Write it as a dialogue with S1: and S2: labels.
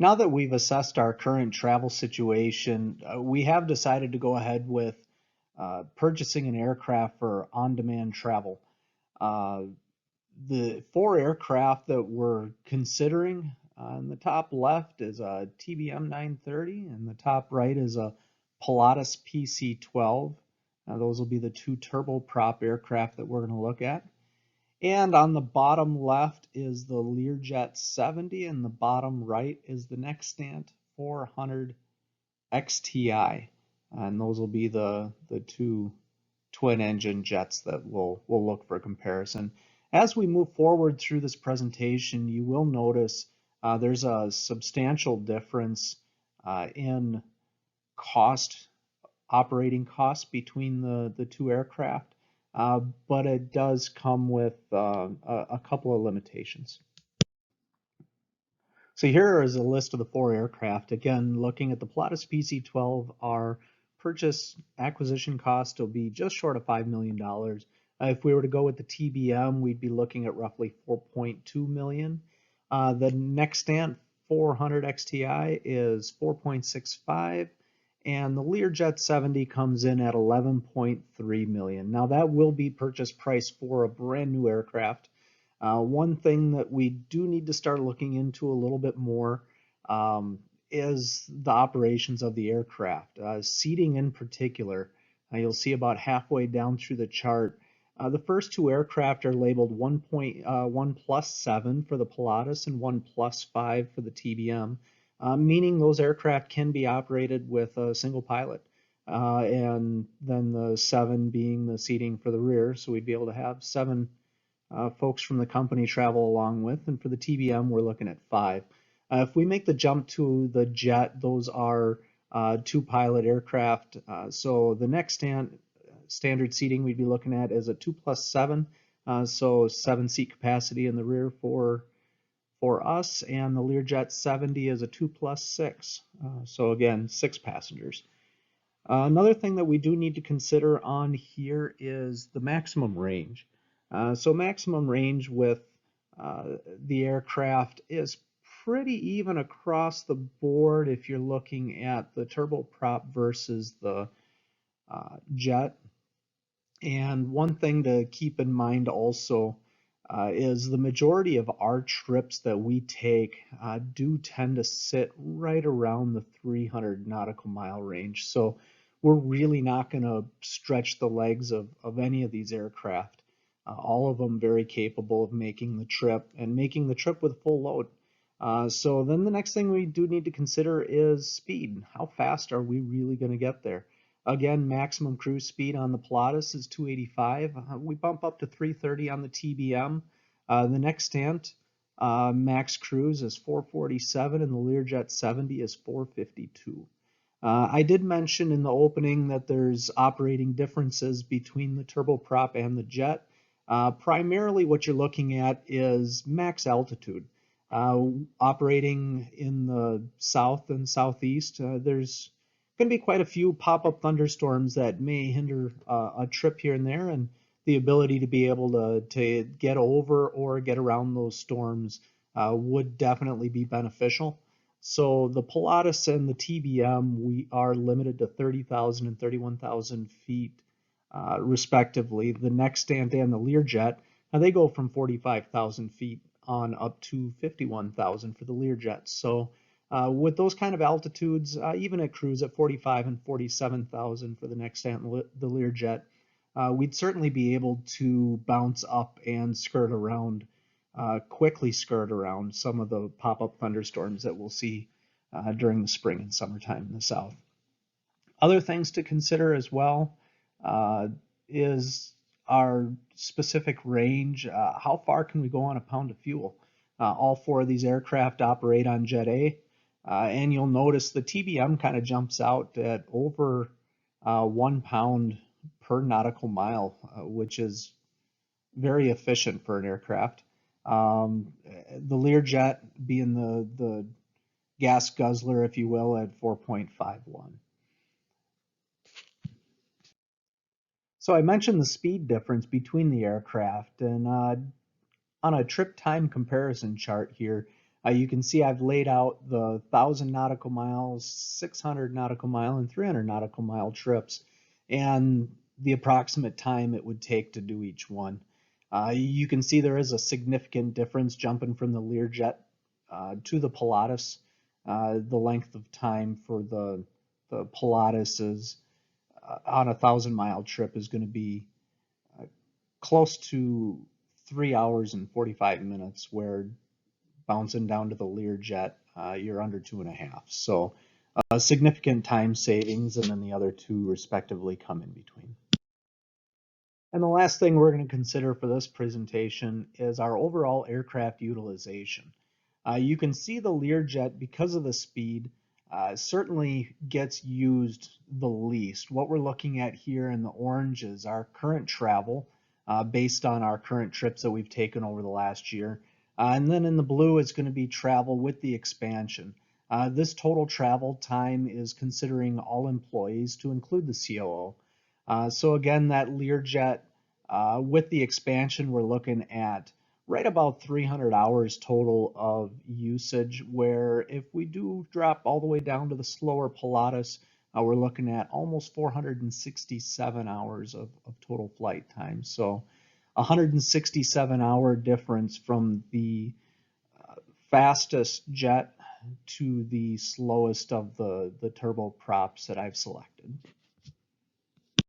S1: Now that we've assessed our current travel situation, we have decided to go ahead with purchasing an aircraft for on-demand travel. Uh, the four aircraft that we're considering on the top left is a TBM 930, and the top right is a Pilatus PC-12. Those will be the two turboprop aircraft that we're going to look at. And on the bottom left is the Learjet 70, and the bottom right is the Nexstant 400 XTI. And those will be the two twin engine jets that we'll look for comparison. As we move forward through this presentation, you will notice there's a substantial difference in cost, operating costs between the two aircraft, but it does come with a couple of limitations. So here is a list of the four aircraft. Again, looking at the Pilatus PC-12, our purchase acquisition cost will be just short of $5 million. If we were to go with the TBM, we'd be looking at roughly $4.2 million. The Nexstant 400 XTI is $4.65, and the Learjet 70 comes in at $11.3 million. Now that will be purchase price for a brand new aircraft. One thing that we do need to start looking into a little bit more is the operations of the aircraft. Seating in particular, you'll see about halfway down through the chart, the first two aircraft are labeled 1+7 for the Pilatus and 1+5 for the TBM, meaning those aircraft can be operated with a single pilot. And then the 7 being the seating for the rear, so we'd be able to have 7 folks from the company travel along with, and for the TBM we're looking at 5. If we make the jump to the jet, those are two pilot aircraft. So the next standard seating we'd be looking at is a 2+7, so 7 seat capacity in the rear for us, and the Learjet 70 is a 2+6, so again 6 passengers. Another thing that we do need to consider on here is the maximum range. So maximum range with the aircraft is pretty even across the board if you're looking at the turboprop versus the jet. And one thing to keep in mind also is the majority of our trips that we take do tend to sit right around the 300 nautical mile range. So we're really not going to stretch the legs of any of these aircraft. All of them very capable of making the trip and making the trip with full load. So then the next thing we do need to consider is speed. How fast are we really going to get there? Again, maximum cruise speed on the Pilatus is 285. We bump up to 330 on the TBM. The Nexstant max cruise is 447, and the Learjet 70 is 452. I did mention in the opening that there's operating differences between the turboprop and the jet. Primarily what you're looking at is max altitude. Operating in the south and southeast, there's going to be quite a few pop-up thunderstorms that may hinder a trip here and there, and the ability to be able to get over or get around those storms would definitely be beneficial. So the Pilatus and the TBM, we are limited to 30,000 and 31,000 feet respectively. The Nexstant and the Learjet, they go from 45,000 feet on up to 51,000 for the Learjet. So with those kind of altitudes, even at cruise at 45 and 47,000 for the Nexstant and the Learjet, we'd certainly be able to bounce up and skirt around, quickly skirt around some of the pop-up thunderstorms that we'll see during the spring and summertime in the south. Other things to consider as well is our specific range. How far can we go on a pound of fuel? All four of these aircraft operate on Jet A, and you'll notice the TBM kind of jumps out at over 1 pound per nautical mile, which is very efficient for an aircraft. The Learjet being the gas guzzler, if you will, at 4.51. So I mentioned the speed difference between the aircraft, and on a trip time comparison chart here, You can see I've laid out the 1,000 nautical miles, 600 nautical mile, and 300 nautical mile trips, and the approximate time it would take to do each one. You can see there is a significant difference jumping from the Learjet to the Pilatus. The length of time for the Pilatus is on a 1,000-mile trip is going to be close to 3 hours and 45 minutes, where bouncing down to the Learjet, you're under 2.5. So significant time savings, and then the other two respectively come in between. And the last thing we're going to consider for this presentation is our overall aircraft utilization. You can see the Learjet, because of the speed, certainly gets used the least. What we're looking at here in the orange is our current travel based on our current trips that we've taken over the last year. And then in the blue, it's going to be travel with the expansion. This total travel time is considering all employees to include the COO. So again, that Learjet, with the expansion, we're looking at right about 300 hours total of usage, where if we do drop all the way down to the slower Pilatus, we're looking at almost 467 hours of total flight time. So 167-hour difference from the fastest jet to the slowest of the turboprops that I've selected.